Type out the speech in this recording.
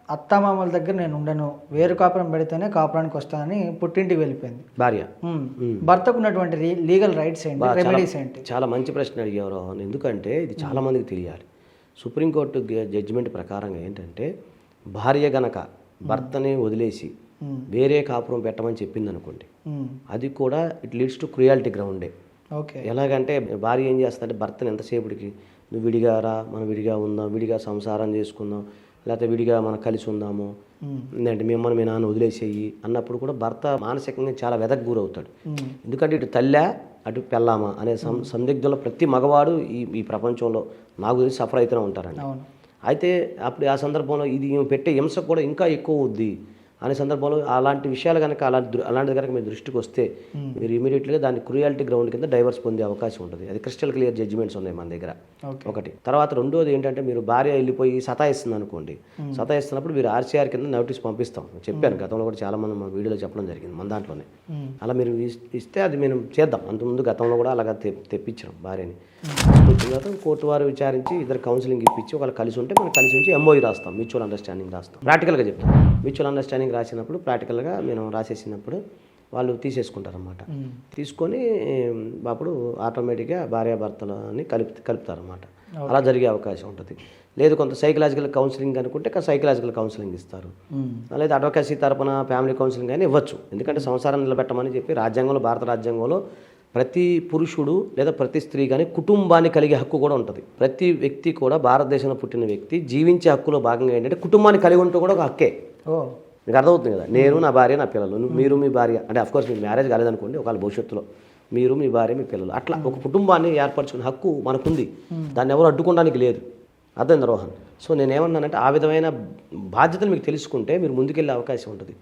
అత్తామామల దగ్గర నేను ఉండను, వేరు కాపురం పెడితేనే కాపురానికి వస్తానని పుట్టింటికి వెళ్ళిపోయింది భార్య. భర్తకు ఉన్నటువంటి లీగల్ రైట్స్ ఏంటి, రెమెడీస్ ఏంటి? చాలా మంచి ప్రశ్న అడిగారు రోహన్. ఎందుకంటే ఇది చాలా మందికి తెలియాలి. సుప్రీంకోర్టు జడ్జిమెంట్ ప్రకారంగా ఏంటంటే భార్య గనక భర్తని వదిలేసి వేరే కాపురం పెట్టమని చెప్పింది అనుకోండి, అది కూడా ఇట్ లీడ్స్ టు క్రుయాలిటీ గ్రౌండే. ఓకే. ఎలాగంటే భార్య ఏం చేస్తుందంటే భర్తను ఎంతసేపటికి నువ్వు విడిగా రా, మనం విడిగా ఉందాం, విడిగా సంసారం చేసుకుందాం, లేకపోతే విడిగా మనం కలిసి ఉందాము, లేదంటే మిమ్మల్ని మీ నాన్న వదిలేసేయి అన్నప్పుడు కూడా భర్త మానసికంగా చాలా వెదకు గురవుతాడు. ఎందుకంటే ఇటు తల్లా అటు పెళ్ళామా అనే సందిగ్ధంలో ప్రతి మగవాడు ఈ ప్రపంచంలో నాకు తెలిసి సఫర్ అయితేనే ఉంటారండి. అయితే అప్పుడు ఆ సందర్భంలో ఇది పెట్టే హింస కూడా ఇంకా ఎక్కువ అవుద్ది అనే సందర్భంలో అలాంటి విషయాలు కనుక అలాంటిది కనుక మీ దృష్టికి వస్తే మీరు ఇమీడియట్గా దాన్ని క్రుయాలిటీ గ్రౌండ్ కింద డైవర్స్ పొందే అవకాశం ఉంటుంది. అది క్రిస్టల్ క్లియర్ జడ్జిమెంట్స్ ఉన్నాయి మన దగ్గర. ఒకటి. తర్వాత రెండోది ఏంటంటే మీరు భార్య వెళ్ళిపోయి సతాయిస్తుంది అనుకోండి, సతాయిస్తున్నప్పుడు మీరు ఆర్సీఆర్ కింద నోటీస్ పంపిస్తాం. చెప్పాను గతంలో కూడా చాలా మంది మా వీడియోలో చెప్పడం జరిగింది మన దాంట్లోనే. అలా మీరు ఇస్తే అది మేము చేద్దాం. అంతకుముందు గతంలో కూడా అలాగా తెప్పించాం భార్యని. వచ్చిన తర్వాత కోర్టు వారు విచారించి ఇద్దరు కౌన్సిలింగ్ ఇప్పించి ఒకళ్ళు కలిసి ఉంటే మనం కలిసి ఉంచి ఎంఓఈ రాస్తాం, మ్యూచువల్ అండర్స్టాండింగ్ రాస్తాం. ప్రాక్టికల్గా చెప్తాం. మ్యూచువల్ అండర్స్టాండింగ్ రాసినప్పుడు ప్రాక్టికల్గా మేము రాసేసినప్పుడు వాళ్ళు తీసేసుకుంటారన్నమాట. తీసుకొని అప్పుడు ఆటోమేటిక్గా భార్యాభర్తలని కలుపుతారన్నమాట. అలా జరిగే అవకాశం ఉంటుంది. లేదు కొంత సైకలాజికల్ కౌన్సిలింగ్ అనుకుంటే సైకలాజికల్ కౌన్సిలింగ్ ఇస్తారు. లేదా అడ్వకేసీ తరపున ఫ్యామిలీ కౌన్సిలింగ్ అని ఇవ్వచ్చు. ఎందుకంటే సంసారం నిలబెట్టమని చెప్పి రాజ్యాంగంలో, భారత రాజ్యాంగంలో ప్రతి పురుషుడు లేదా ప్రతి స్త్రీ కానీ కుటుంబాన్ని కలిగే హక్కు కూడా ఉంటుంది. ప్రతి వ్యక్తి కూడా భారతదేశంలో పుట్టిన వ్యక్తి జీవించే హక్కులో భాగంగా ఏంటంటే కుటుంబాన్ని కలిగి ఉంటూ కూడా ఒక హక్కే. మీకు అర్థమవుతుంది కదా. నేను, నా భార్య, నా పిల్లలు, మీరు మీ భార్య, అంటే అఫ్కోర్స్ మీకు మ్యారేజ్ కాలేదనుకోండి, ఒకవేళ భవిష్యత్తులో మీరు, మీ భార్య, మీ పిల్లలు, అట్లా ఒక కుటుంబాన్ని ఏర్పరచుకునే హక్కు మనకుంది. దాన్ని ఎవరు అడ్డుకోవడానికి లేదు. అర్థమైందా రోహన్? సో నేనేమన్నానంటే ఆ విధమైన బాధ్యతలు మీకు తెలుసుకుంటే మీరు ముందుకెళ్ళే అవకాశం ఉంటుంది.